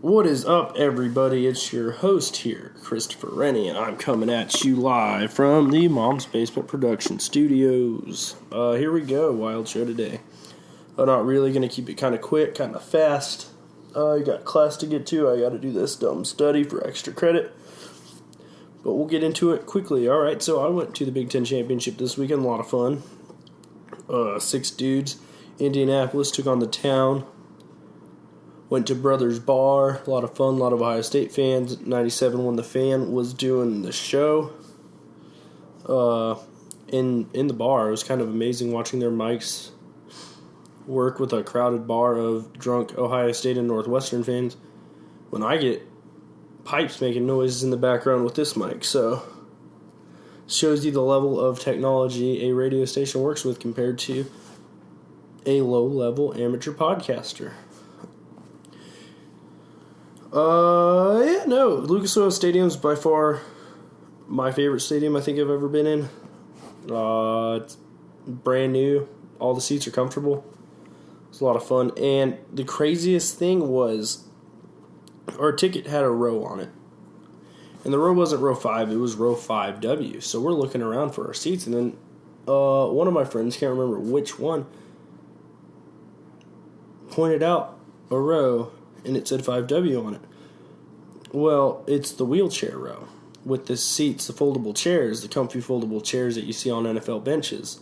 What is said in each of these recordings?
What is up, everybody? It's your host here, Christopher Renne, and I'm coming at you live from the Mom's Basement Production Studios. Here we go, wild show today. I'm not really going to keep it kind of quick, kind of fast. I got class to get to. I got to do this dumb study for extra credit. But we'll get into it quickly. Alright, so I went to the Big Ten Championship this weekend. A lot of fun. 6 dudes. Indianapolis took on the town. Went to Brothers Bar, a lot of fun, a lot of Ohio State fans. 97 when the fan was doing the show. In the bar, it was kind of amazing watching their mics work with a crowded bar of drunk Ohio State and Northwestern fans. When I get pipes making noises in the background with this mic, so shows you the level of technology a radio station works with compared to a low-level amateur podcaster. Lucas Oil Stadium is by far my favorite stadium I think I've ever been in. It's brand new. All the seats are comfortable. It's a lot of fun. And the craziest thing was our ticket had a row on it. And the row wasn't row 5, it was row 5W. So we're looking around for our seats, and then one of my friends, can't remember which one, pointed out a row and it said 5W on it. Well, it's the wheelchair row with the seats, the foldable chairs, the comfy foldable chairs that you see on NFL benches.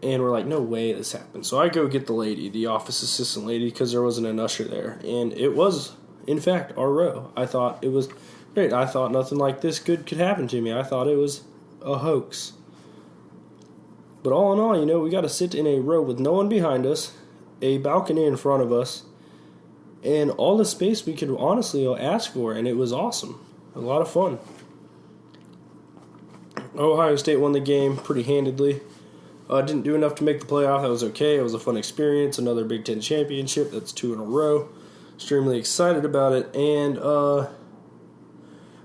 And we're like, no way this happened. So I go get the lady, the office assistant lady, because there wasn't an usher there. And it was, in fact, our row. I thought it was great. I thought nothing like this good could happen to me. I thought it was a hoax. But all in all, we got to sit in a row with no one behind us, a balcony in front of us, and all the space we could honestly ask for, and it was awesome. A lot of fun. Ohio State won the game pretty handedly. Didn't do enough to make the playoff. That was okay. It was a fun experience. Another Big Ten championship. That's 2 in a row. Extremely excited about it. And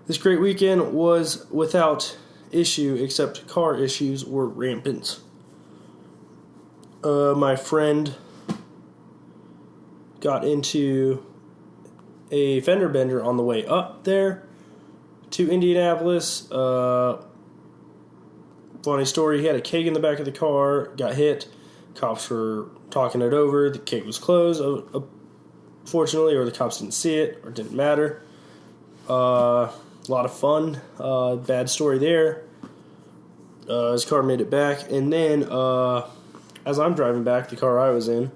this great weekend was without issue, except car issues were rampant. My friend got into a fender bender on the way up there to Indianapolis. Funny story, he had a keg in the back of the car, got hit. Cops were talking it over. The keg was closed, fortunately, or the cops didn't see it, or it didn't matter. A lot of fun. Bad story there. His car made it back. And then, as I'm driving back, the car I was in,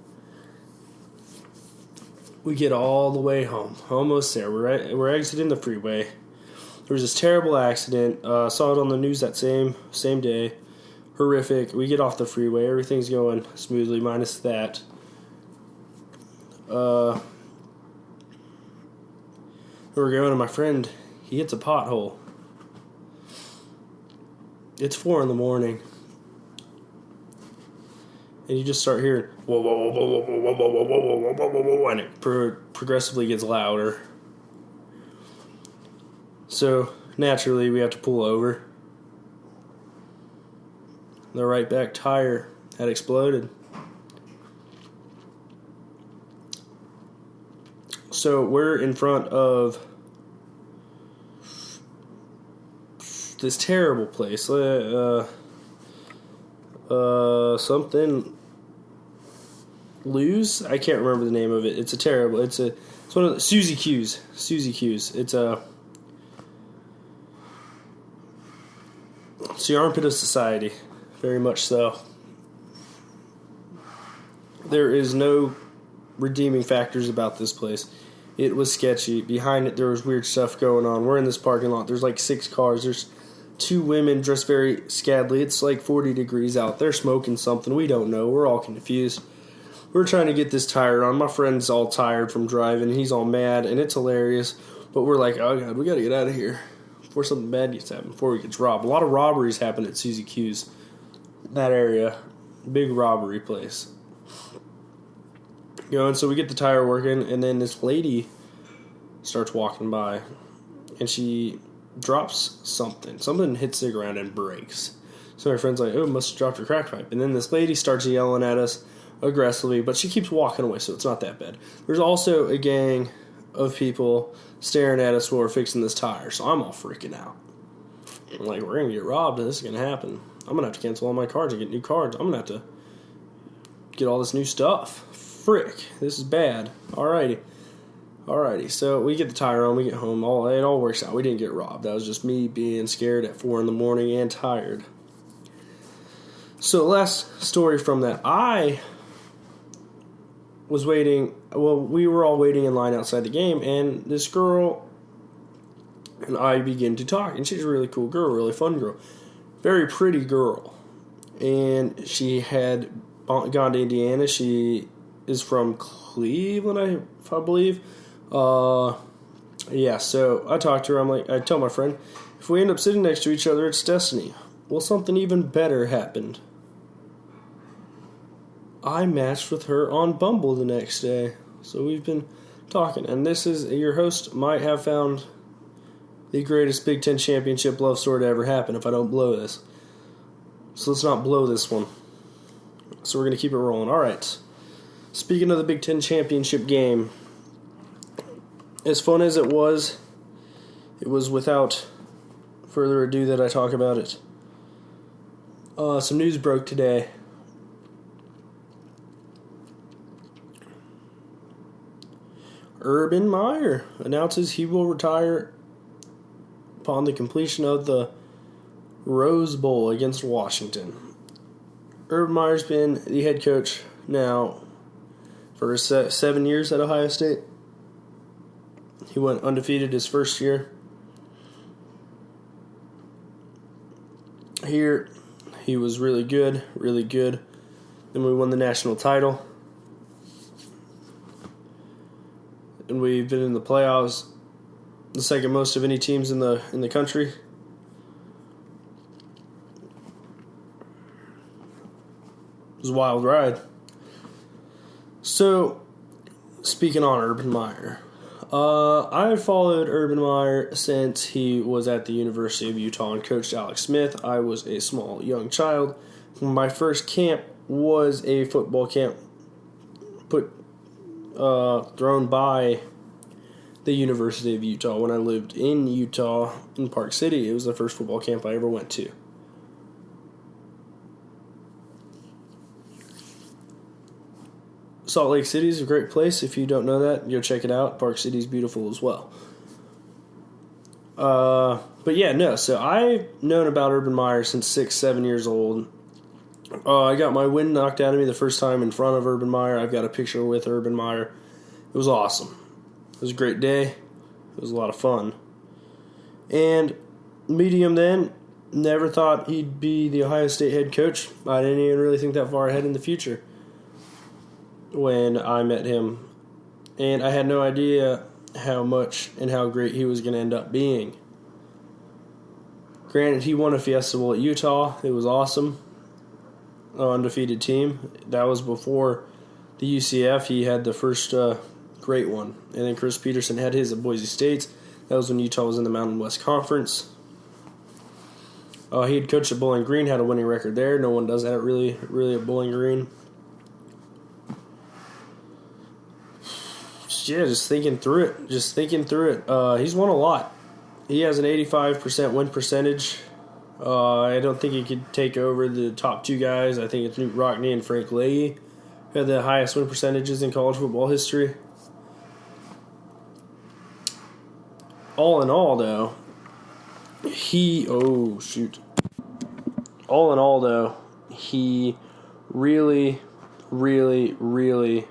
we get all the way home. Almost there. We're exiting the freeway. There was this terrible accident. Saw it on the news that same day. Horrific. We get off the freeway. Everything's going smoothly, minus that. We're going, and my friend, he hits a pothole. It's 4 a.m. And you just start hearing whoa, whoa, whoa, whoa, whoa, whoa, whoa, whoa, whoa, whoa, whoa, whoa, and it progressively gets louder. So naturally, we have to pull over. The right back tire had exploded. So we're in front of this terrible place. Something Lou's? I can't remember the name of it. It's one of the Suzy Q's. It's the armpit of society. Very much so. There is no redeeming factors about this place. It was sketchy. Behind it, there was weird stuff going on. We're in this parking lot. There's like 6 cars. There's 2 women dressed very scantily. It's like 40 degrees out. They're smoking something. We don't know. We're all confused. We're trying to get this tire on. My friend's all tired from driving. He's all mad, and it's hilarious. But we're like, oh, God, we got to get out of here before something bad gets happened, before we get robbed. A lot of robberies happen at Suzy Q's. That area. Big robbery place. And so we get the tire working, and then this lady starts walking by, and she drops something. Something hits the ground and breaks. So my friend's like, oh, must have dropped her crack pipe. And then this lady starts yelling at us aggressively, but she keeps walking away, so it's not that bad. There's also a gang of people staring at us while we're fixing this tire. So I'm all freaking out. I'm like, we're going to get robbed and this is going to happen. I'm going to have to cancel all my cards and get new cards. I'm going to have to get all this new stuff. Frick, this is bad. Alrighty. So we get the tire on, we get home. It all works out. We didn't get robbed. That was just me being scared at 4 a.m. and tired. So last story from that. I was waiting. Well, we were all waiting in line outside the game, and this girl and I begin to talk. And she's a really cool girl, really fun girl. Very pretty girl. And she had gone to Indiana. She is from Cleveland, I believe. Yeah, so I talked to her. I tell my friend, if we end up sitting next to each other, it's destiny. Well, something even better happened. I matched with her on Bumble the next day. So we've been talking. And this is, your host might have found the greatest Big Ten championship love story to ever happen if I don't blow this. So let's not blow this one. So we're going to keep it rolling. All right. Speaking of the Big Ten championship game, as fun as it was without further ado that I talk about it. Some news broke today. Urban Meyer announces he will retire upon the completion of the Rose Bowl against Washington. Urban Meyer's been the head coach now for 7 years at Ohio State. He went undefeated his first year. Here, he was really good, really good. Then we won the national title. And we've been in the playoffs the second most of any teams in the country. It was a wild ride. So, speaking on Urban Meyer, I've followed Urban Meyer since he was at the University of Utah and coached Alex Smith. I was a small, young child. My first camp was a football camp thrown by the University of Utah when I lived in Utah in Park City. It was the first football camp I ever went to. Salt Lake City is a great place. If you don't know that, go check it out. Park City is beautiful as well. So I've known about Urban Meyer since 6, 7 years old. I got my wind knocked out of me the first time in front of Urban Meyer. I've got a picture with Urban Meyer. It was awesome. It was a great day. It was a lot of fun. And meeting him then, never thought he'd be the Ohio State head coach. I didn't even really think that far ahead in the future when I met him. And I had no idea how much and how great he was going to end up being. Granted, he won a Fiesta Bowl at Utah. It was awesome. Undefeated team. That was before the UCF. He had the first great one. And then Chris Peterson had his at Boise State. That was when Utah was in the Mountain West Conference. He had coached at Bowling Green, had a winning record there. No one does that really at Bowling Green. Yeah, just thinking through it. He's won a lot. He has an 85% win percentage. I don't think he could take over the top two guys. I think it's Newt Rockne and Frank Leahy who had the highest win percentages in college football history. All in all, though, he really, really, really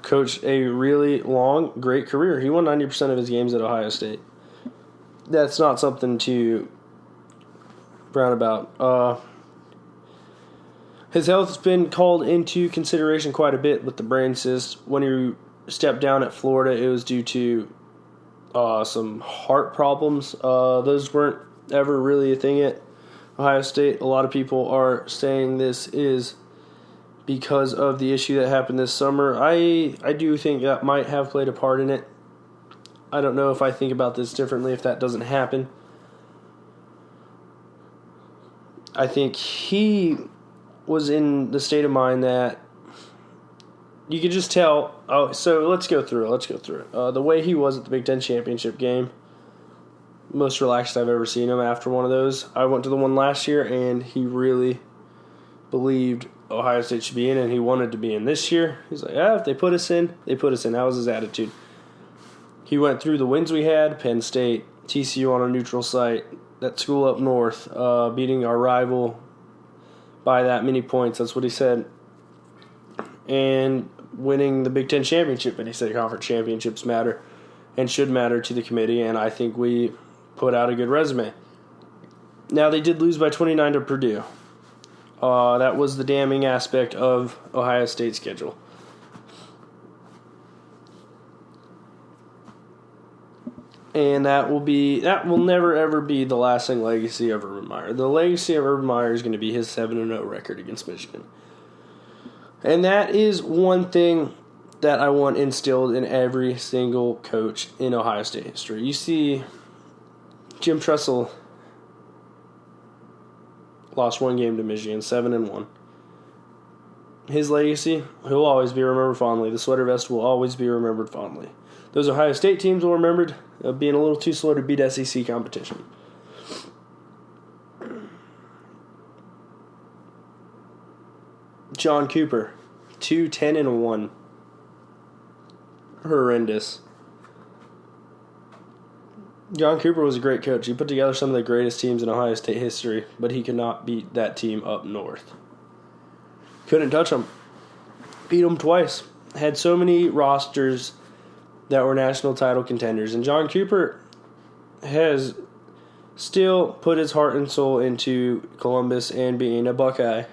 coached a really long, great career. He won 90% of his games at Ohio State. That's not something to frown about. His health has been called into consideration quite a bit with the brain cyst. When he stepped down at Florida, it was due to some heart problems. Those weren't ever really a thing at Ohio State. A lot of people are saying this is because of the issue that happened this summer. I do think that might have played a part in it. I don't know if I think about this differently if that doesn't happen. I think he was in the state of mind that you could just tell. Oh, so let's go through it. The way he was at the Big Ten championship game, most relaxed I've ever seen him after one of those. I went to the one last year, and he really believed Ohio State should be in, and he wanted to be in this year. He's like, if they put us in, they put us in. That was his attitude. He went through the wins we had, Penn State, TCU on a neutral site, that school up north, beating our rival by that many points. That's what he said. And winning the Big Ten championship, and he said conference championships matter and should matter to the committee, and I think we put out a good resume. Now, they did lose by 29 to Purdue. That was the damning aspect of Ohio State's schedule. And that will never ever be the lasting legacy of Urban Meyer. The legacy of Urban Meyer is going to be his 7-0 record against Michigan. And that is one thing that I want instilled in every single coach in Ohio State history. You see, Jim Tressel lost one game to Michigan, 7-1. His legacy, he'll always be remembered fondly. The sweater vest will always be remembered fondly. Those Ohio State teams will remembered being a little too slow to beat SEC competition. John Cooper, 2-10-1. Horrendous. John Cooper was a great coach. He put together some of the greatest teams in Ohio State history, but he could not beat that team up north. Couldn't touch them. Beat them twice. Had so many rosters that were national title contenders. And John Cooper has still put his heart and soul into Columbus and being a Buckeye.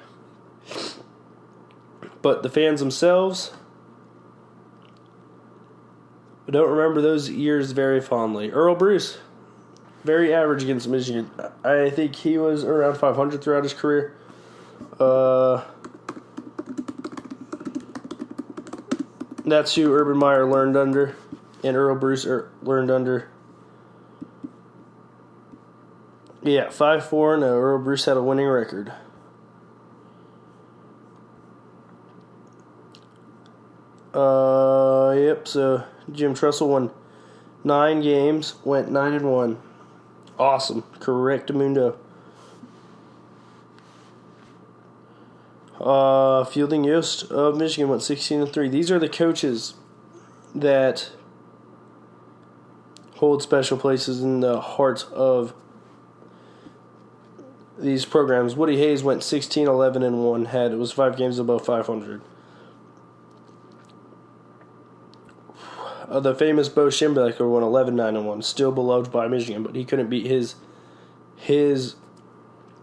But the fans themselves don't remember those years very fondly. Earl Bruce, very average against Michigan. I think he was around 500 throughout his career. That's who Urban Meyer learned under, and Earl Bruce learned under. Yeah, 5-4. No, Earl Bruce had a winning record. Yep. So Jim Tressel won 9 games, went 9-1. Awesome, correctamundo. Fielding Yost of Michigan went 16-3. These are the coaches that hold special places in the hearts of these programs. Woody Hayes went 16-11-1. It was 5 games above 500. The famous Bo Schembechler won 11-9-1. Still beloved by Michigan, but he couldn't beat his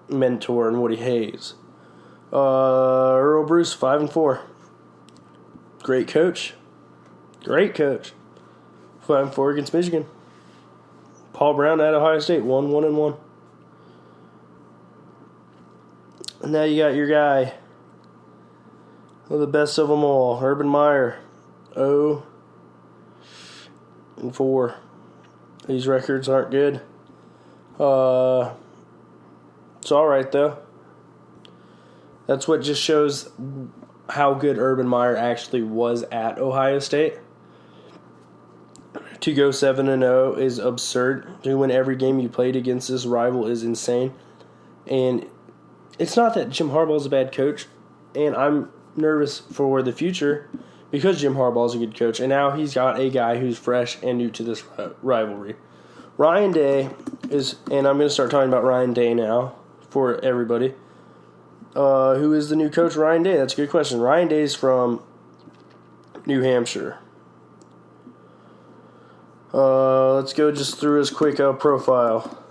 mentor in Woody Hayes. Earl Bruce 5-4. Great coach. 5-4 against Michigan. Paul Brown at Ohio State 1-1-1. And now you got your guy, the best of them all, Urban Meyer, 0-4. These records aren't good. It's all right though. That's what just shows how good Urban Meyer actually was at Ohio State. To go 7-0 is absurd. To win every game you played against this rival is insane. And it's not that Jim Harbaugh is a bad coach, and I'm nervous for the future because Jim Harbaugh is a good coach, and now he's got a guy who's fresh and new to this rivalry. Ryan Day is, and I'm going to start talking about Ryan Day now for everybody. Who is the new coach, Ryan Day? That's a good question. Ryan Day is from New Hampshire. Let's go just through his quick profile.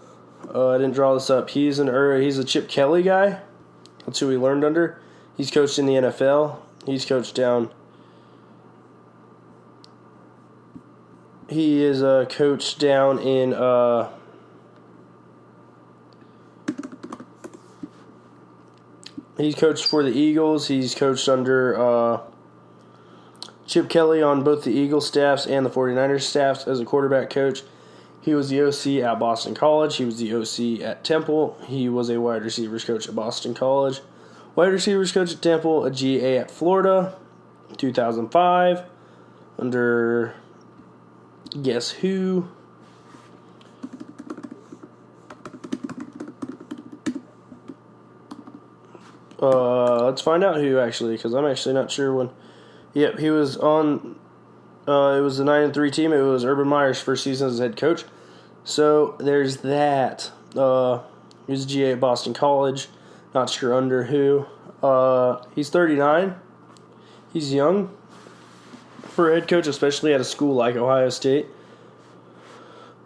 I didn't draw this up. He's a Chip Kelly guy. That's who he learned under. He's coached in the NFL. He's coached down. He is a coach down in he's coached for the Eagles. He's coached under Chip Kelly on both the Eagles staffs and the 49ers staffs as a quarterback coach. He was the OC at Boston College. He was the OC at Temple. He was a wide receivers coach at Boston College. Wide receivers coach at Temple, a GA at Florida. 2005 under guess who? Let's find out who actually, because I'm actually not sure when. Yep, he was on. It was the 9-3 team. It was Urban Meyer's first season as head coach. So there's that. He was GA at Boston College. Not sure under who. He's 39. He's young for a head coach, especially at a school like Ohio State.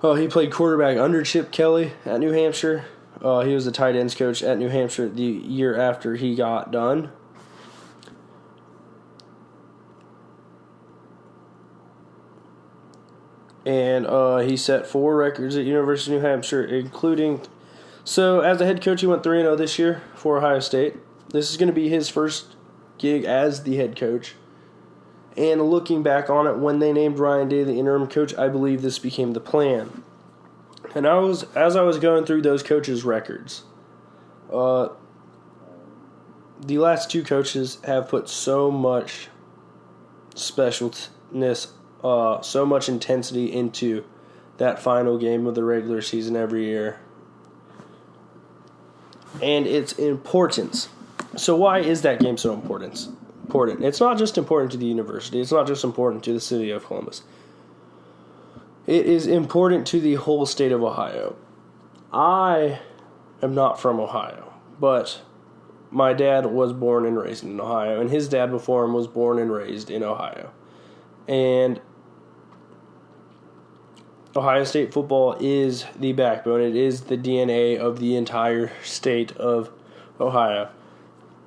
He played quarterback under Chip Kelly at New Hampshire. He was the tight ends coach at New Hampshire the year after he got done. And he set 4 records at University of New Hampshire, including... So, as a head coach, he went 3-0 this year for Ohio State. This is going to be his first gig as the head coach. And looking back on it, when they named Ryan Day the interim coach, I believe this became the plan. And as I was going through those coaches' records, the last 2 coaches have put so much specialness, so much intensity into that final game of the regular season every year. And its importance. So why is that game so important? It's not just important to the university. It's not just important to the city of Columbus. It is important to the whole state of Ohio. I am not from Ohio, but my dad was born and raised in Ohio, and his dad before him was born and raised in Ohio. And Ohio State football is the backbone. It is the DNA of the entire state of Ohio.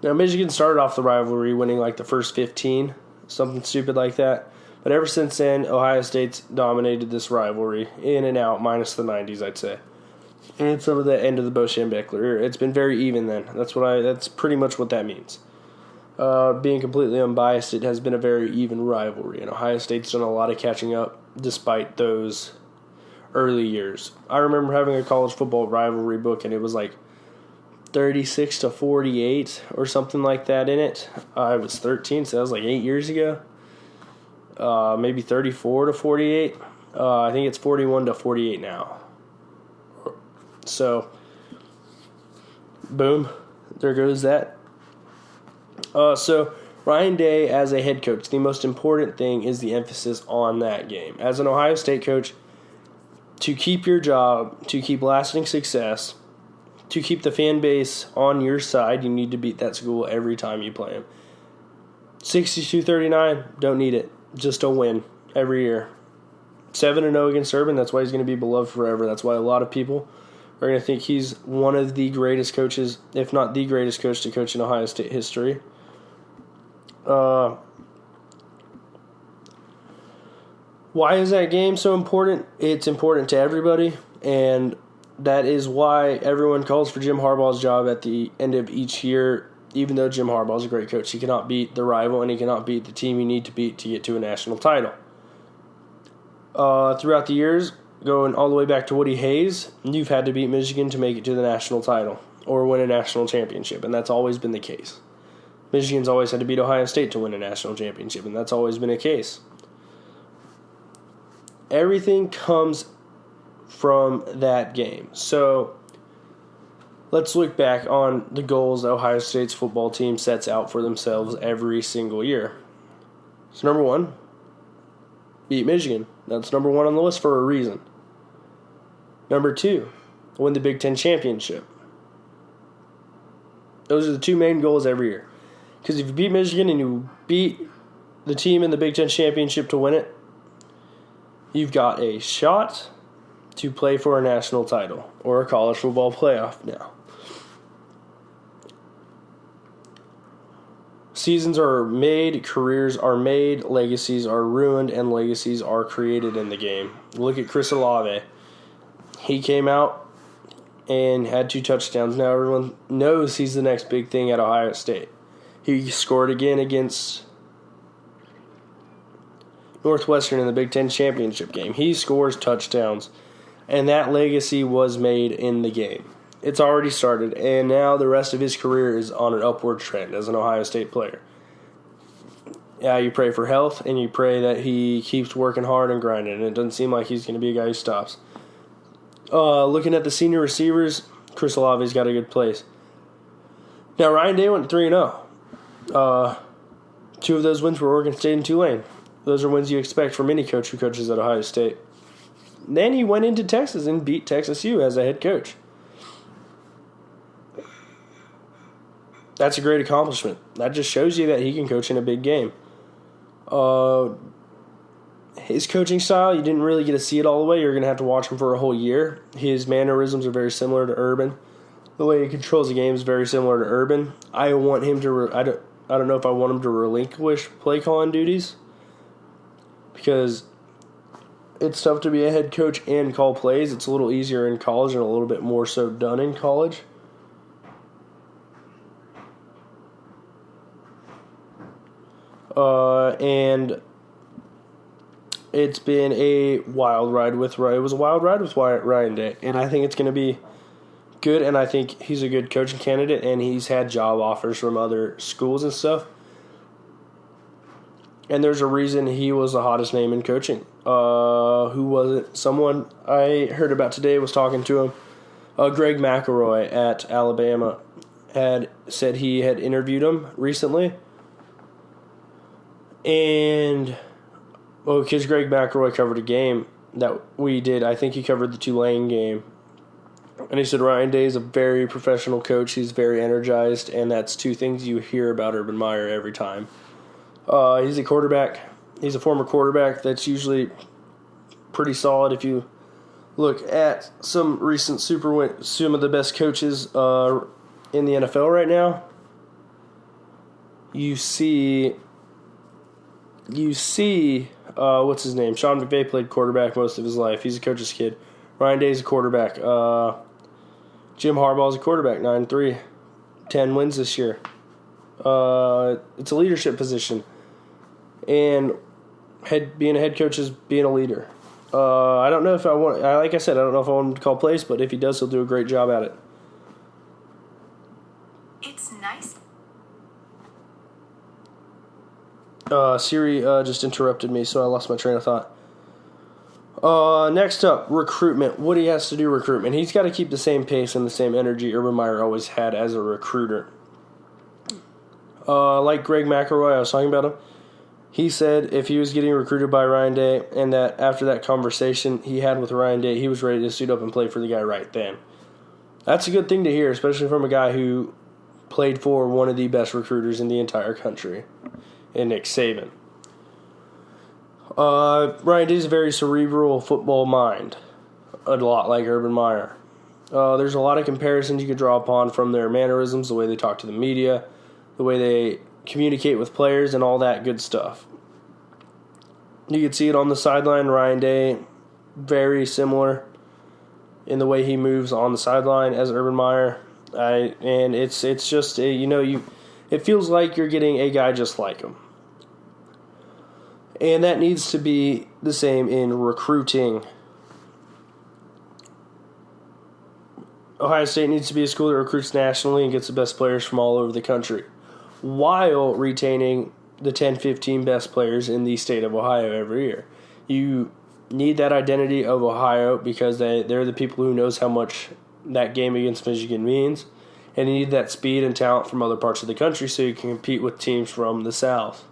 Now, Michigan started off the rivalry winning like the first 15, something stupid like that. But ever since then, Ohio State's dominated this rivalry in and out, minus the 90s, I'd say. And some of the end of the Bo-Schembechler era. It's been very even then. That's pretty much what that means. Being completely unbiased, it has been a very even rivalry. And Ohio State's done a lot of catching up despite those early years. I remember having a college football rivalry book, and it was like 36-48 or something like that in it. I was 13, so that was like 8 years ago. Maybe 34-48. I think it's 41-48 now. So, boom, there goes that. So, Ryan Day as a head coach, the most important thing is the emphasis on that game. As an Ohio State coach, to keep your job, to keep lasting success, to keep the fan base on your side, you need to beat that school every time you play them. 62-39, don't need it. Just a win every year. 7-0 against Urban, that's why he's going to be beloved forever. That's why a lot of people are going to think he's one of the greatest coaches, if not the greatest coach to coach in Ohio State history. Why is that game so important? It's important to everybody, and that is why everyone calls for Jim Harbaugh's job at the end of each year. Even though Jim Harbaugh is a great coach, he cannot beat the rival, and he cannot beat the team you need to beat to get to a national title. Throughout the years, going all the way back to Woody Hayes, you've had to beat Michigan to make it to the national title or win a national championship, and that's always been the case. Michigan's always had to beat Ohio State to win a national championship, and that's always been the case. Everything comes from that game. So, let's look back on the goals that Ohio State's football team sets out for themselves every single year. So, number 1, beat Michigan. That's number 1 on the list for a reason. Number 2, win the Big Ten championship. Those are the 2 main goals every year. Because if you beat Michigan and you beat the team in the Big Ten championship to win it, you've got a shot to play for a national title or a college football playoff now. Seasons are made, careers are made, legacies are ruined, and legacies are created in the game. Look at Chris Olave. He came out and had 2 touchdowns. Now everyone knows he's the next big thing at Ohio State. He scored again against Northwestern in the Big Ten championship game. He scores touchdowns, and that legacy was made in the game. It's already started, and now the rest of his career is on an upward trend as an Ohio State player. Yeah, you pray for health, and you pray that he keeps working hard and grinding, and it doesn't seem like he's going to be a guy who stops. Looking at the senior receivers, Chris Olave's got a good place. Now, Ryan Day went 3-0. Two of those wins were Oregon State and Tulane. Those are wins you expect from any coach who coaches at Ohio State. Then he went into Texas and beat Texas U as a head coach. That's a great accomplishment. That just shows you that he can coach in a big game. His coaching style, you didn't really get to see it all the way. You're going to have to watch him for a whole year. His mannerisms are very similar to Urban. The way he controls the game is very similar to Urban. I want him to. I don't know if I want him to relinquish play calling duties, because it's tough to be a head coach and call plays. It's a little easier in college and a little bit more so done in college. And it's been a wild ride with Ryan. It was a wild ride with Ryan Day, and I think it's going to be good, and I think he's a good coaching candidate, and he's had job offers from other schools and stuff. And there's a reason he was the hottest name in coaching. Who was it? Someone I heard about today was talking to him. Greg McElroy at Alabama had said he had interviewed him recently. And, because Greg McElroy covered a game that we did. I think he covered the Tulane game. And he said Ryan Day is a very professional coach. He's very energized, and that's two things you hear about Urban Meyer every time. He's a quarterback. He's a former quarterback that's usually pretty solid. If you look at some recent some of the best coaches in the NFL right now, you see what's his name? Sean McVay played quarterback most of his life. He's a coach's kid. Ryan Day's a quarterback. Jim Harbaugh's a quarterback, 9-3, 10 wins this year. It's a leadership position, and being a head coach is being a leader. I don't know if I want. Like I said, I don't know if I want him to call plays, but if he does, he'll do a great job at it. It's nice. Siri just interrupted me, so I lost my train of thought. Next up, recruitment. Woody has to do recruitment. He's got to keep the same pace and the same energy Urban Meyer always had as a recruiter. Like Greg McElroy, I was talking about him. He said if he was getting recruited by Ryan Day, and that after that conversation he had with Ryan Day, he was ready to suit up and play for the guy right then. That's a good thing to hear, especially from a guy who played for one of the best recruiters in the entire country, in Nick Saban. Ryan Day's a very cerebral football mind, a lot like Urban Meyer. There's a lot of comparisons you could draw upon from their mannerisms, the way they talk to the media, the way they communicate with players, and all that good stuff. You could see it on the sideline. Ryan Day, very similar in the way he moves on the sideline as Urban Meyer. And it's just it feels like you're getting a guy just like him. And that needs to be the same in recruiting. Ohio State needs to be a school that recruits nationally and gets the best players from all over the country, while retaining the 10-15 best players in the state of Ohio every year. You need that identity of Ohio because they're the people who knows how much that game against Michigan means, and you need that speed and talent from other parts of the country so you can compete with teams from the South.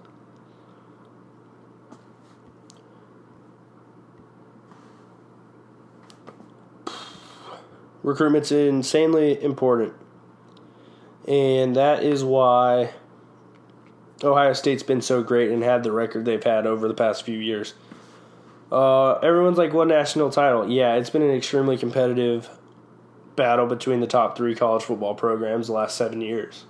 Recruitment's insanely important, and that is why Ohio State's been so great and had the record they've had over the past few years. Everyone's like, one national title. Yeah, it's been an extremely competitive battle between the top three college football programs the last 7 years.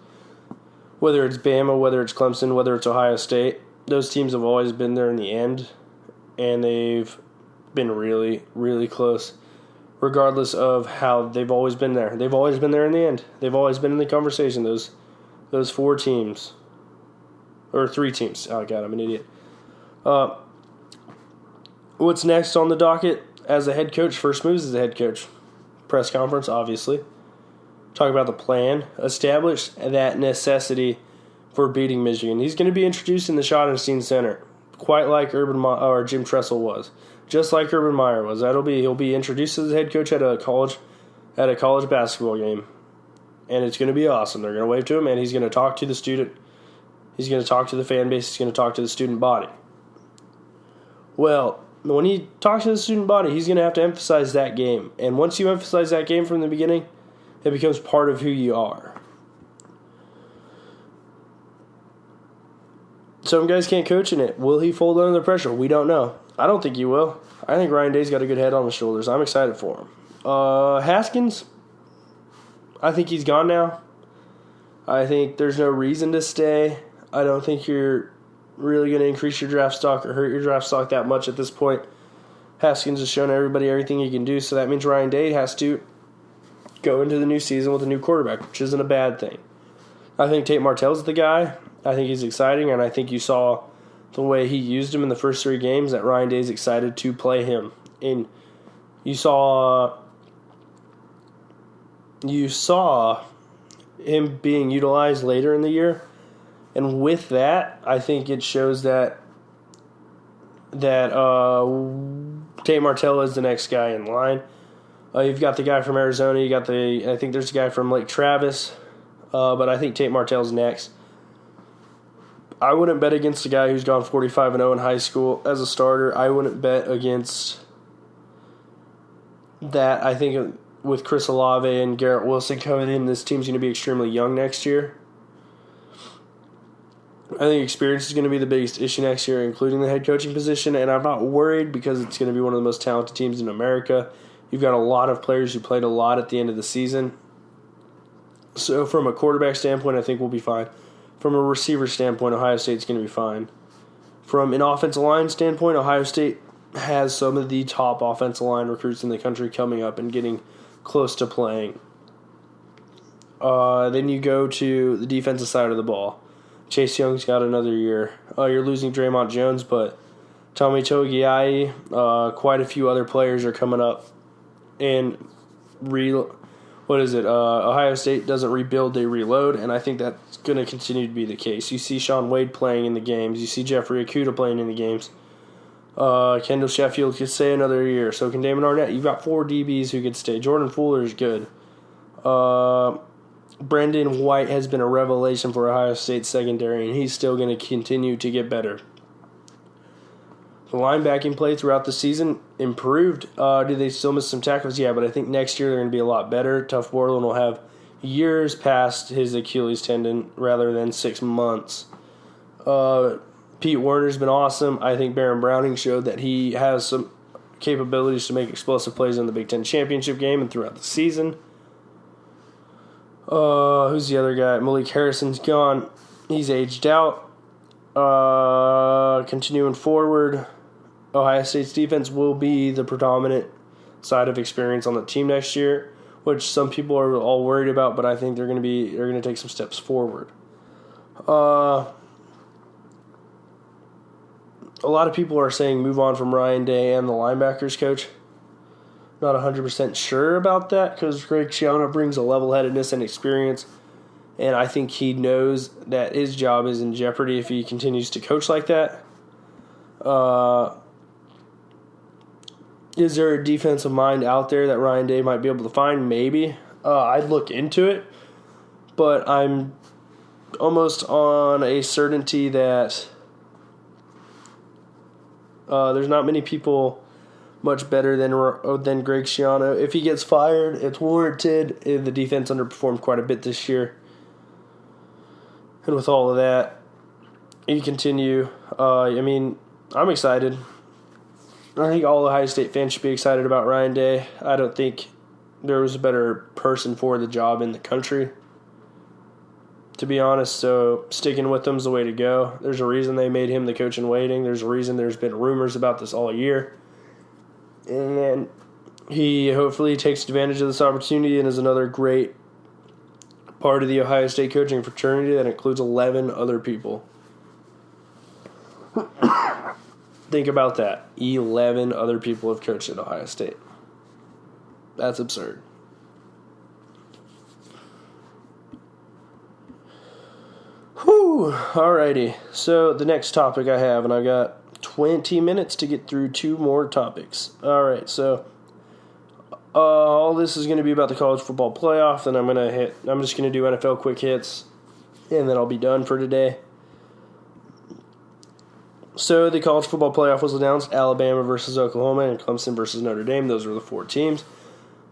Whether it's Bama, whether it's Clemson, whether it's Ohio State, those teams have always been there in the end, and they've been really, really close. Regardless of how they've always been there. They've always been there in the end. They've always been in the conversation, those four teams. Or three teams. Oh, God, I'm an idiot. What's next on the docket as a head coach? First moves as a head coach. Press conference, obviously. Talk about the plan. Establish that necessity for beating Michigan. He's going to be introduced in the Schottenstein Center, quite like Jim Tressel was, just like Urban Meyer was. He'll be introduced as the head coach at a college basketball game, and it's going to be awesome. They're going to wave to him, and he's going to talk to the student. He's going to talk to the fan base. He's going to talk to the student body. Well, when he talks to the student body, he's going to have to emphasize that game, and once you emphasize that game from the beginning, it becomes part of who you are. Some guys can't coach in it. Will he fold under the pressure? We don't know. I don't think he will. I think Ryan Day's got a good head on his shoulders. I'm excited for him. Haskins, I think he's gone now. I think there's no reason to stay. I don't think you're really going to increase your draft stock or hurt your draft stock that much at this point. Haskins has shown everybody everything he can do, so that means Ryan Day has to go into the new season with a new quarterback, which isn't a bad thing. I think Tate Martell's the guy. I think he's exciting, and I think you saw the way he used him in the first 3 games that Ryan Day's excited to play him. And you saw him being utilized later in the year, and with that, I think it shows that Tate Martell is the next guy in line. You've got the guy from Arizona. I think there's a guy from Lake Travis, but I think Tate Martell's next. I wouldn't bet against a guy who's gone 45-0 in high school as a starter. I wouldn't bet against that. I think with Chris Olave and Garrett Wilson coming in, this team's going to be extremely young next year. I think experience is going to be the biggest issue next year, including the head coaching position, and I'm not worried because it's going to be one of the most talented teams in America. You've got a lot of players who played a lot at the end of the season. So from a quarterback standpoint, I think we'll be fine. From a receiver standpoint, Ohio State's going to be fine. From an offensive line standpoint, Ohio State has some of the top offensive line recruits in the country coming up and getting close to playing. Then you go to the defensive side of the ball. Chase Young's got another year. You're losing Draymond Jones, but Tommy Togiai, quite a few other players are coming up. And Ohio State doesn't rebuild, they reload, and I think that's going to continue to be the case. You see Shaun Wade playing in the games. You see Jeffrey Okudah playing in the games. Kendall Sheffield could stay another year. So can Damon Arnett. You've got 4 DBs who could stay. Jordan Fuller is good. Brendan White has been a revelation for Ohio State secondary, and he's still going to continue to get better. The linebacking play throughout the season improved. Do they still miss some tackles? Yeah, but I think next year they're going to be a lot better. Tuf Borland will have years past his Achilles tendon rather than 6 months. Pete Werner's been awesome. I think Baron Browning showed that he has some capabilities to make explosive plays in the Big Ten championship game and throughout the season. Who's the other guy? Malik Harrison's gone. He's aged out. Continuing forward, Ohio State's defense will be the predominant side of experience on the team next year, which some people are all worried about, but I think they're going to take some steps forward. A lot of people are saying move on from Ryan Day and the linebackers coach. Not 100% sure about that because Greg Schiano brings a level-headedness and experience, and I think he knows that his job is in jeopardy if he continues to coach like that. Is there a defensive mind out there that Ryan Day might be able to find? Maybe. I'd look into it, but I'm almost on a certainty that there's not many people much better than Greg Schiano. If he gets fired, it's warranted. The defense underperformed quite a bit this year. And with all of that, you continue. I'm excited. I think all Ohio State fans should be excited about Ryan Day. I don't think there was a better person for the job in the country, to be honest. So sticking with him is the way to go. There's a reason they made him the coach in waiting. There's a reason there's been rumors about this all year. And he hopefully takes advantage of this opportunity and is another great part of the Ohio State coaching fraternity that includes 11 other people. Think about that. 11 other people have coached at Ohio State. That's absurd. Whew, alrighty. So the next topic I have, and I got 20 minutes to get through 2 more topics. Alright, so all this is going to be about the college football playoff, and I'm just going to do NFL quick hits, and then I'll be done for today. So the college football playoff was announced: Alabama versus Oklahoma and Clemson versus Notre Dame. Those were the 4 teams.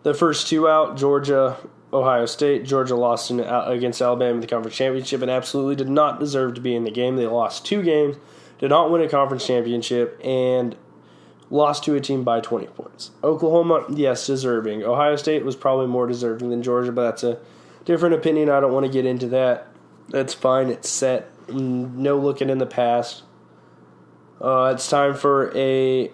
The first 2 out, Georgia, Ohio State. Georgia lost against Alabama in the conference championship and absolutely did not deserve to be in the game. They lost 2 games, did not win a conference championship, and lost to a team by 20 points. Oklahoma, yes, deserving. Ohio State was probably more deserving than Georgia, but that's a different opinion. I don't want to get into that. That's fine. It's set. No looking in the past. It's time for a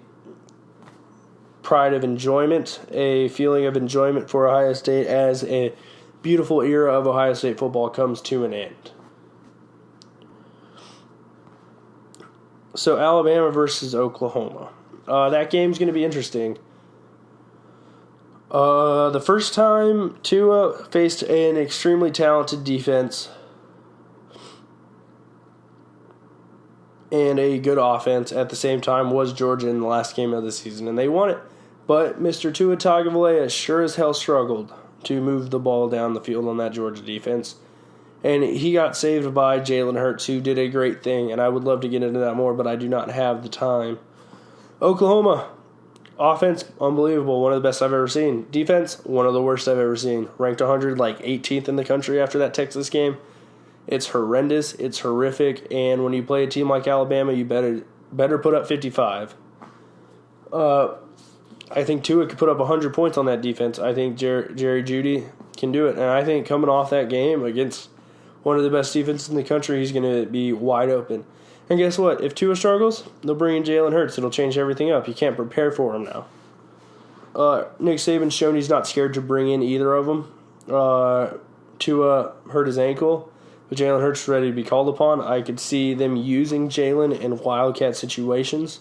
pride of enjoyment, a feeling of enjoyment for Ohio State as a beautiful era of Ohio State football comes to an end. So Alabama versus Oklahoma. That game's going to be interesting. The first time Tua faced an extremely talented defense and a good offense at the same time was Georgia in the last game of the season, and they won it. But Mr. Tua Tagovailoa sure as hell struggled to move the ball down the field on that Georgia defense. And he got saved by Jalen Hurts, who did a great thing, and I would love to get into that more, but I do not have the time. Oklahoma, offense, unbelievable, one of the best I've ever seen. Defense, one of the worst I've ever seen. Ranked 100, like 18th in the country after that Texas game. It's horrendous, it's horrific, and when you play a team like Alabama, you better put up 55. I think Tua could put up 100 points on that defense. I think Jerry Jeudy can do it, and I think coming off that game against one of the best defenses in the country, he's going to be wide open. And guess what? If Tua struggles, they'll bring in Jalen Hurts. It'll change everything up. You can't prepare for him now. Nick Saban's shown he's not scared to bring in either of them. Tua hurt his ankle, but Jalen Hurts is ready to be called upon. I could see them using Jalen in wildcat situations,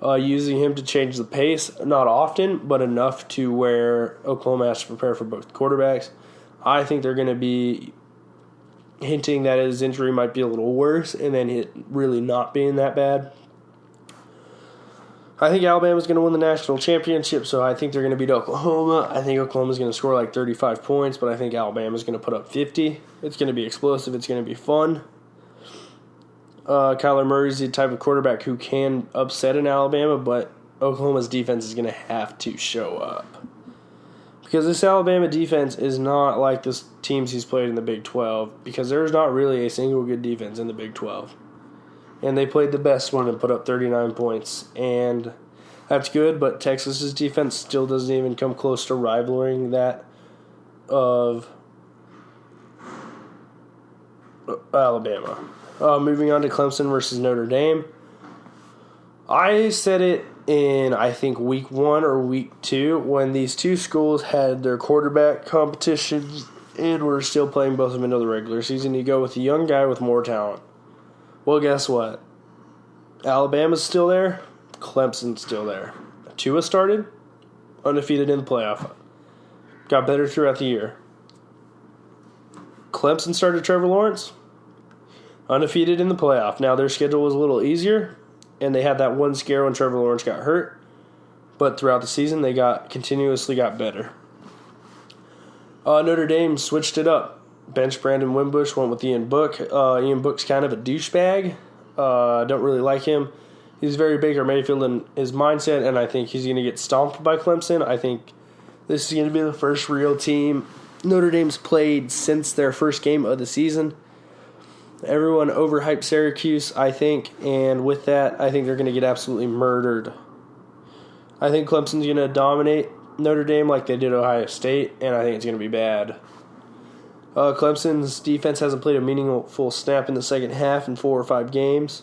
using him to change the pace. Not often, but enough to where Oklahoma has to prepare for both quarterbacks. I think they're going to be hinting that his injury might be a little worse and then it really not being that bad. I think Alabama's going to win the national championship, so I think they're going to beat Oklahoma. I think Oklahoma's going to score like 35 points, but I think Alabama's going to put up 50. It's going to be explosive. It's going to be fun. Kyler Murray's the type of quarterback who can upset in Alabama, but Oklahoma's defense is going to have to show up. Because this Alabama defense is not like the teams he's played in the Big 12, because there's not really a single good defense in the Big 12. And they played the best one and put up 39 points. And that's good, but Texas's defense still doesn't even come close to rivaling that of Alabama. Moving on to Clemson versus Notre Dame. I said it in, I think, week 1 or week 2 when these two schools had their quarterback competitions and were still playing both of them into the regular season. You go with a young guy with more talent. Well, guess what? Alabama's still there. Clemson's still there. Tua started undefeated in the playoff. Got better throughout the year. Clemson started Trevor Lawrence undefeated in the playoff. Now, their schedule was a little easier, and they had that one scare when Trevor Lawrence got hurt. But throughout the season, they continuously got better. Notre Dame switched it up. Bench Brandon Wimbush, went with Ian Book. Ian Book's kind of a douchebag. Don't really like him. He's very Baker Mayfield in his mindset, and I think he's going to get stomped by Clemson. I think this is going to be the first real team Notre Dame's played since their first game of the season. Everyone overhyped Syracuse, I think, and with that, I think they're going to get absolutely murdered. I think Clemson's going to dominate Notre Dame like they did Ohio State, and I think it's going to be bad. Clemson's defense hasn't played a meaningful snap in the second half in 4 or 5 games.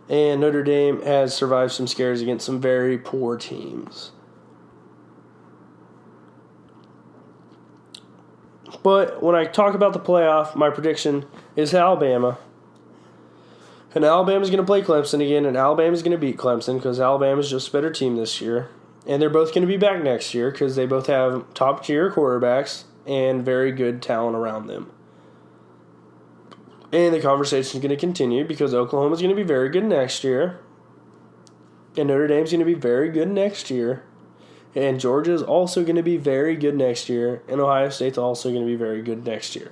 And Notre Dame has survived some scares against some very poor teams. But when I talk about the playoff, my prediction is Alabama. And Alabama's going to play Clemson again, and Alabama's going to beat Clemson because Alabama's just a better team this year. And they're both going to be back next year because they both have top-tier quarterbacks and very good talent around them. And the conversation is going to continue because Oklahoma's going to be very good next year. And Notre Dame's going to be very good next year. And Georgia's also going to be very good next year. And Ohio State's also going to be very good next year.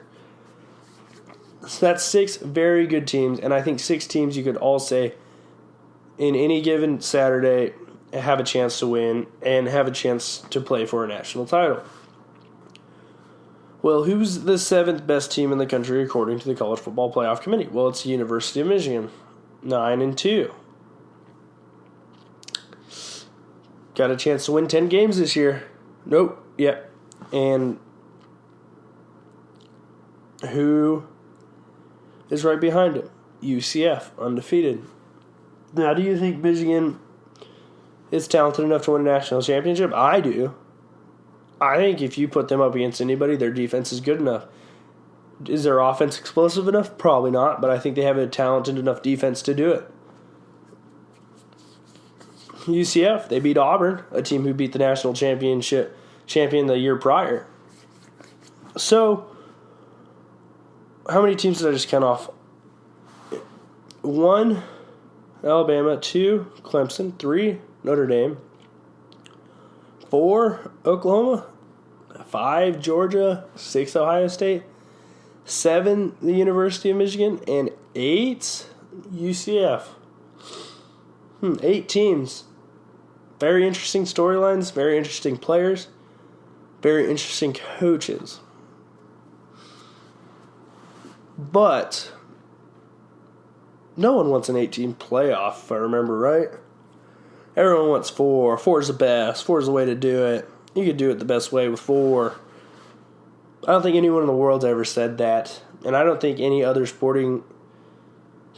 So that's 6 very good teams. And I think 6 teams you could all say in any given Saturday have a chance to win and have a chance to play for a national title. Well, who's the 7th best team in the country according to the College Football Playoff Committee? Well, it's the University of Michigan, 9-2. Got a chance to win 10 games this year. Nope. Yep. And who is right behind him? UCF, undefeated. Now, do you think Michigan is talented enough to win a national championship? I do. I think if you put them up against anybody, their defense is good enough. Is their offense explosive enough? Probably not, but I think they have a talented enough defense to do it. UCF, they beat Auburn, a team who beat the national champion the year prior. So, how many teams did I just count off? 1, Alabama. 2, Clemson. 3, Notre Dame. 4, Oklahoma. 5, Georgia. 6, Ohio State. 7, the University of Michigan. And 8, UCF. 8 teams. Very interesting storylines, very interesting players, very interesting coaches. But no one wants an 8-team playoff, if I remember right. Everyone wants 4. 4 is the best. 4 is the way to do it. You could do it the best way with 4. I don't think anyone in the world's ever said that. And I don't think any other sporting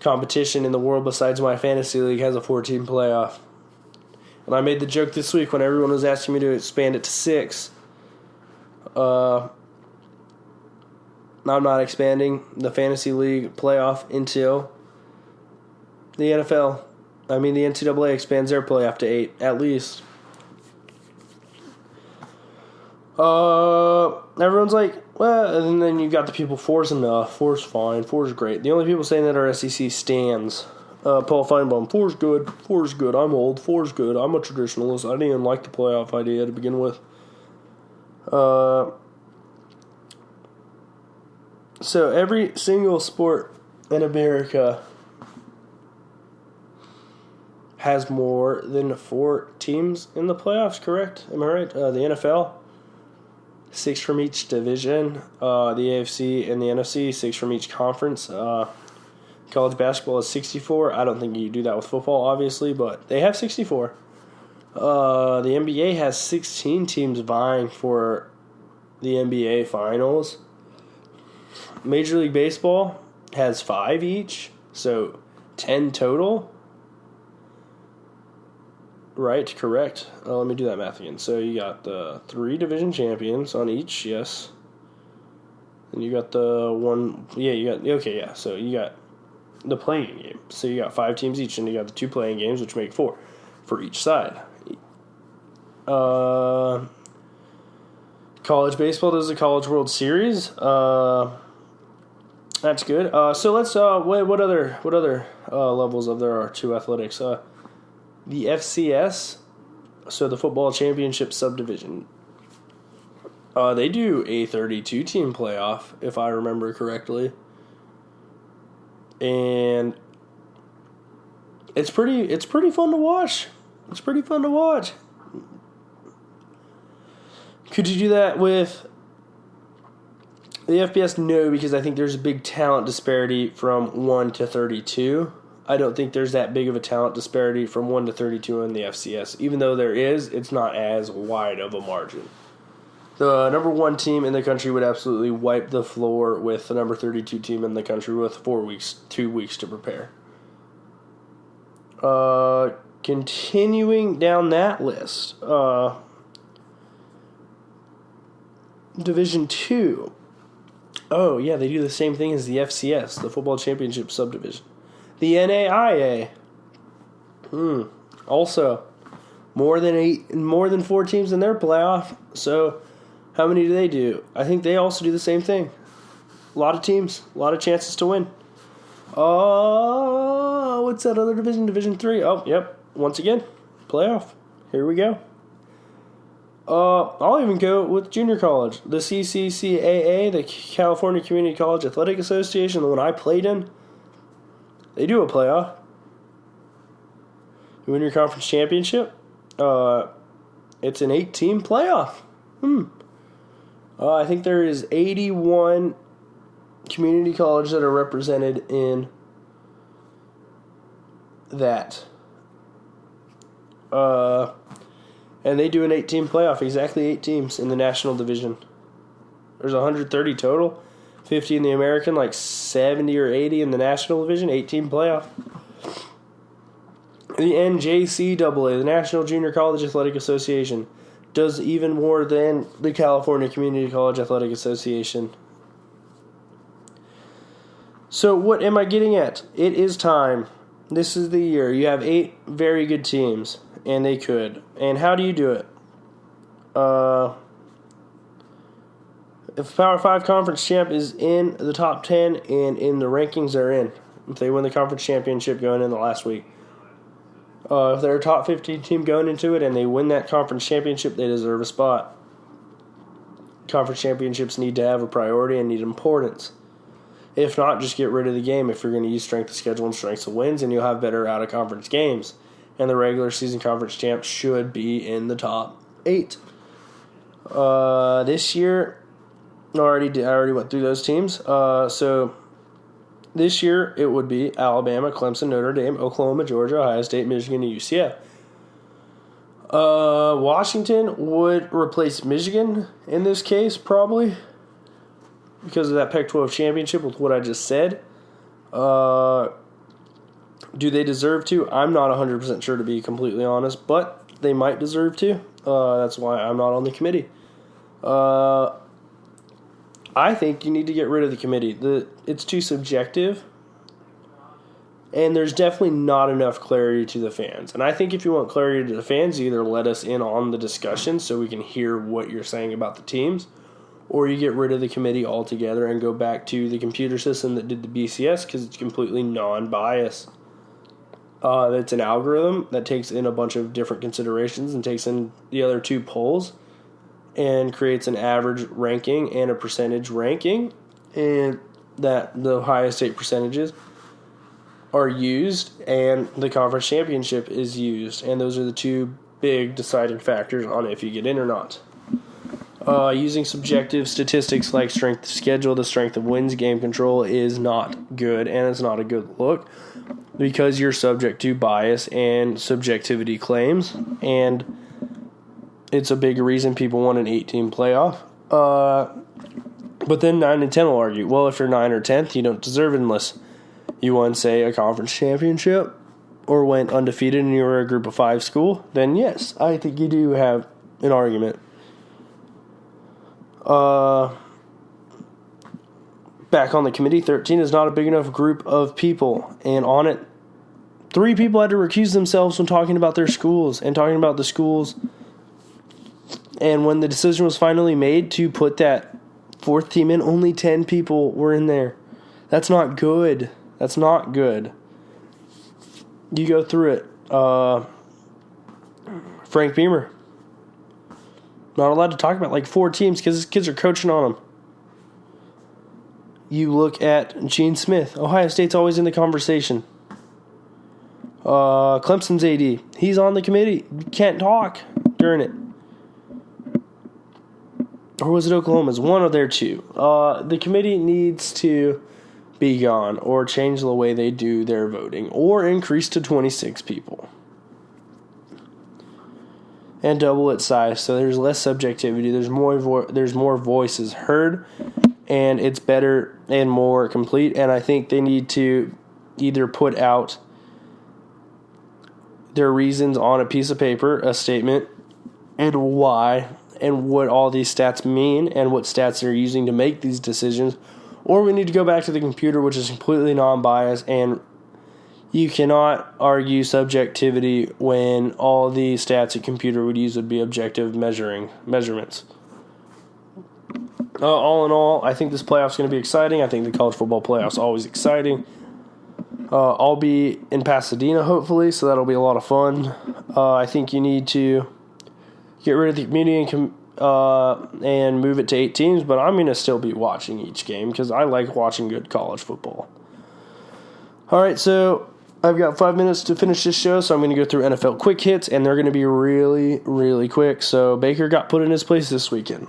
competition in the world besides my fantasy league has a 4-team playoff. And I made the joke this week when everyone was asking me to expand it to 6. I'm not expanding the fantasy league playoff until the NCAA expands their playoff to 8, at least. Everyone's like, well, and then you got the people, 4's enough, 4's fine, 4's great. The only people saying that are SEC stands. Paul Feinbaum, 4's good, 4's good, I'm old, 4's good, I'm a traditionalist, I didn't even like the playoff idea to begin with. So every single sport in America has more than 4 teams in the playoffs, correct? Am I right? The NFL, 6 from each division. The AFC and the NFC, 6 from each conference. College basketball is 64. I don't think you do that with football, obviously, but they have 64. The NBA has 16 teams vying for the NBA Finals. Major League Baseball has 5 each, so 10 total. Right, correct. Let me do that math again. So you got the 3 division champions on each, yes. And you got the 1, so you got the playing game. So you got 5 teams each, and you got the 2 playing games, which make 4 for each side. College baseball does the College World Series. That's good. So let's what other levels of there are to athletics? The FCS, so the Football Championship Subdivision. They do a 32-team playoff, if I remember correctly. And it's pretty fun to watch. It's pretty fun to watch. Could you do that with the FBS? No, because I think there's a big talent disparity from 1 to 32. I don't think there's that big of a talent disparity from 1 to 32 in the FCS. Even though there is, it's not as wide of a margin. The number 1 team in the country would absolutely wipe the floor with the number 32 team in the country with 2 weeks to prepare. Continuing down that list, Division 2. Oh, yeah, they do the same thing as the FCS, the Football Championship Subdivision. The NAIA. Also, more than 4 teams in their playoff. So how many do they do? I think they also do the same thing. A lot of teams, a lot of chances to win. What's that other division? Division 3. Oh, yep. Once again, playoff. Here we go. I'll even go with junior college. The CCCAA, the California Community College Athletic Association, the one I played in, they do a playoff. You win your conference championship. It's an 8-team playoff. I think there is 81 community colleges that are represented in that. And they do an 8-team playoff, exactly 8 teams in the national division. There's 130 total, 50 in the American, like 70 or 80 in the national division, 8-team playoff. The NJCAA, the National Junior College Athletic Association, does even more than the California Community College Athletic Association. So what am I getting at? It is time. This is the year. You have 8 very good teams, and they could. And how do you do it? If a Power 5 conference champ is in the top 10 and in the rankings they're in, if they win the conference championship going in the last week, if they're a top 15 team going into it and they win that conference championship, they deserve a spot. Conference championships need to have a priority and need importance. If not, just get rid of the game if you're going to use strength of schedule and strength of wins, and you'll have better out-of-conference games. And the regular season conference champs should be in the top 8. This year, I already went through those teams. So this year, it would be Alabama, Clemson, Notre Dame, Oklahoma, Georgia, Ohio State, Michigan, and UCF. Washington would replace Michigan in this case, probably, because of that Pac-12 championship with what I just said. Do they deserve to? I'm not 100% sure, to be completely honest, but they might deserve to. That's why I'm not on the committee. I think you need to get rid of the committee. It's too subjective, and there's definitely not enough clarity to the fans. And I think if you want clarity to the fans, you either let us in on the discussion so we can hear what you're saying about the teams, or you get rid of the committee altogether and go back to the computer system that did the BCS, because it's completely non-biased. It's an algorithm that takes in a bunch of different considerations and takes in the other 2 polls and creates an average ranking and a percentage ranking, and that the highest 8 percentages are used and the conference championship is used. And those are the 2 big deciding factors on if you get in or not. Using subjective statistics like strength of schedule, the strength of wins, game control is not good, and it's not a good look because you're subject to bias and subjectivity claims, and it's a big reason people want an 8-team playoff. But then 9 and 10 will argue, well, if you're 9 or 10th, you don't deserve it unless you won, say, a conference championship or went undefeated and you were a group of 5 school. Then yes, I think you do have an argument. Back on the committee, 13 is not a big enough group of people, and on it, 3 people had to recuse themselves from talking about their schools and talking about the schools. And when the decision was finally made to put that 4th team in, only 10 people were in there. That's not good. That's not good. You go through it. Frank Beamer, not allowed to talk about like 4 teams because his kids are coaching on them. You look at Gene Smith. Ohio State's always in the conversation. Clemson's AD. He's on the committee. Can't talk during it. Or was it Oklahoma's? One of their 2. The committee needs to be gone or change the way they do their voting or increase to 26 people. And double its size, so there's less subjectivity. There's more voices heard, and it's better and more complete. And I think they need to either put out their reasons on a piece of paper, a statement, and why, and what all these stats mean, and what stats they're using to make these decisions. Or we need to go back to the computer, which is completely non-biased, and you cannot argue subjectivity when all the stats a computer would use would be objective measurements. All in all, I think this playoff's going to be exciting. I think the college football playoff's always exciting. I'll be in Pasadena, hopefully, so that'll be a lot of fun. I think you need to get rid of the community and move it to 8 teams, but I'm going to still be watching each game because I like watching good college football. All right, so I've got 5 minutes to finish this show, so I'm going to go through NFL quick hits, and they're going to be really, really quick. So Baker got put in his place this weekend.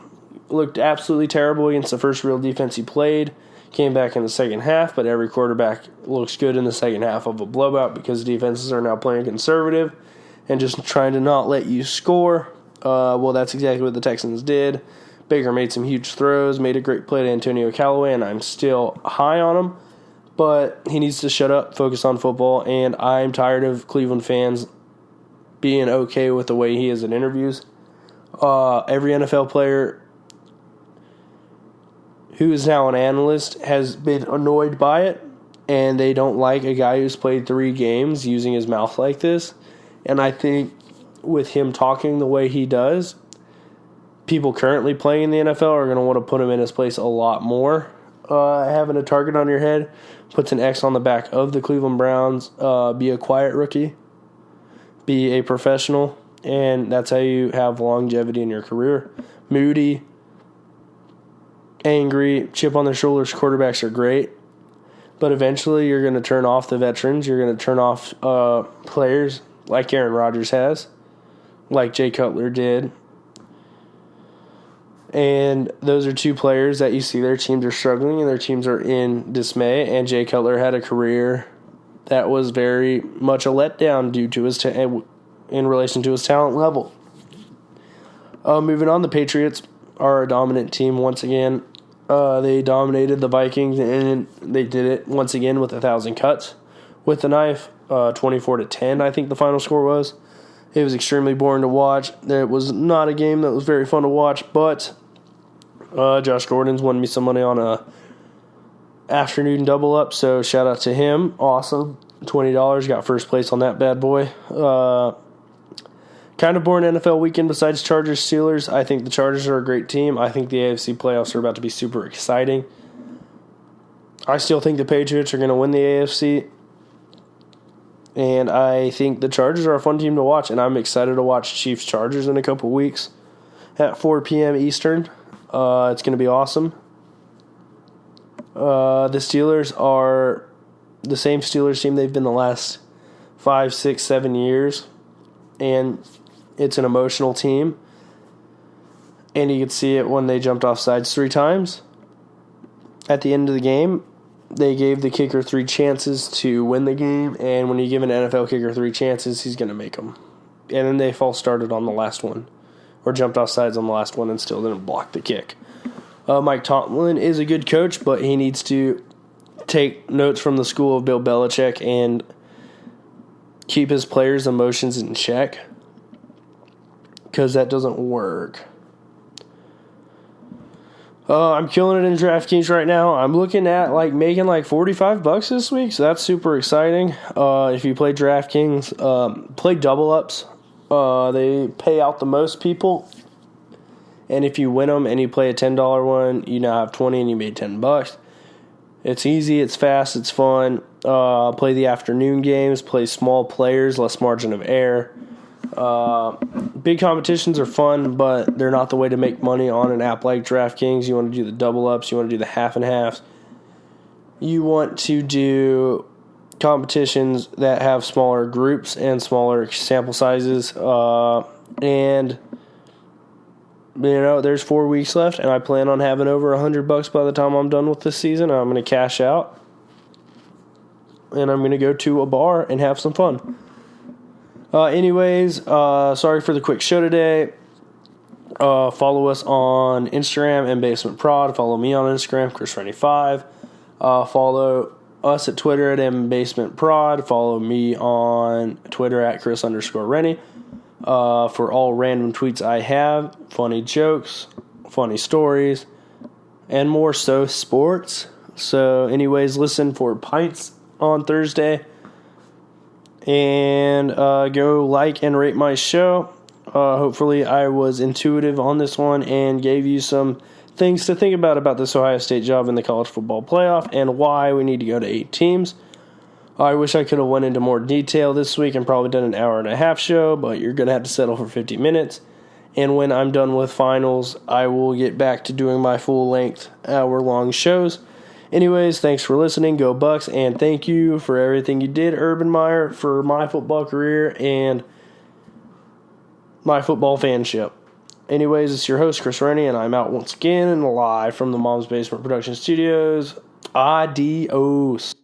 Looked absolutely terrible against the first real defense he played. Came back in the second half, but every quarterback looks good in the second half of a blowout because defenses are now playing conservative and just trying to not let you score. Well, that's exactly what the Texans did. Baker made some huge throws, made a great play to Antonio Callaway, and I'm still high on him. But he needs to shut up, focus on football, and I'm tired of Cleveland fans being okay with the way he is in interviews. Every NFL player who is now an analyst has been annoyed by it, and they don't like a guy who's played 3 games using his mouth like this. And I think with him talking the way he does, people currently playing in the NFL are going to want to put him in his place a lot more. Having a target on your head puts an X on the back of the Cleveland Browns. Be a quiet rookie. Be a professional. And that's how you have longevity in your career. Moody, angry, chip on their shoulders quarterbacks are great. But eventually you're going to turn off the veterans. You're going to turn off players like Aaron Rodgers has, like Jay Cutler did. And those are 2 players that you see their teams are struggling and their teams are in dismay. And Jay Cutler had a career that was very much a letdown due to his in relation to his talent level. Moving on, the Patriots are a dominant team once again. They dominated the Vikings, and they did it once again with 1,000 cuts with the knife. 24-10, I think the final score was. It was extremely boring to watch. It was not a game that was very fun to watch, but Josh Gordon's won me some money on a afternoon double up, so shout out to him. Awesome. $20, got first place on that bad boy. Kind of boring NFL weekend besides Chargers Steelers. I think the Chargers are a great team. I think the AFC playoffs are about to be super exciting. I still think the Patriots are going to win the AFC. And I think the Chargers are a fun team to watch, and I'm excited to watch Chiefs-Chargers in a couple weeks at 4 p.m. Eastern. It's going to be awesome. The Steelers are the same Steelers team they've been the last 5, 6, 7 years, and it's an emotional team. And you could see it when they jumped off sides 3 times. At the end of the game, they gave the kicker 3 chances to win the game, and when you give an NFL kicker 3 chances, he's going to make them. And then they false started on the last one, or jumped off sides on the last one and still didn't block the kick. Mike Tomlin is a good coach, but he needs to take notes from the school of Bill Belichick and keep his players' emotions in check, because that doesn't work. I'm killing it in DraftKings right now. I'm looking at making $45 this week, so that's super exciting. If you play DraftKings, play double ups. They pay out the most people, and if you win them and you play a $10 one, you now have 20 and you made $10. It's easy, it's fast, it's fun. Play the afternoon games, play small players, less margin of error. Big competitions are fun, but they're not the way to make money on an app like DraftKings. You want to do the double ups, you want to do the half and halves. You want to do competitions that have smaller groups and smaller sample sizes. And there's 4 weeks left, and I plan on having over $100 by the time I'm done with this season. I'm going to cash out, and I'm going to go to a bar and have some fun. Sorry for the quick show today. Follow us on Instagram and Basement Prod. Follow me on Instagram, ChrisRenne5. Follow us at Twitter at MBasementProd. Follow me on Twitter at Chris_Renne. For all random tweets I have, funny jokes, funny stories, and more so sports. So anyways, listen for Pints on Thursday. And go like and rate my show. Hopefully I was intuitive on this one and gave you some things to think about this Ohio State job in the college football playoff and why we need to go to 8 teams. I wish I could have went into more detail this week and probably done an hour and a half show, but you're going to have to settle for 50 minutes. And when I'm done with finals, I will get back to doing my full-length, hour-long shows. Anyways, thanks for listening. Go Bucks, and thank you for everything you did, Urban Meyer, for my football career and my football fanship. Anyways, it's your host, Chris Renne, and I'm out once again and live from the Mom's Basement Production Studios. Adios.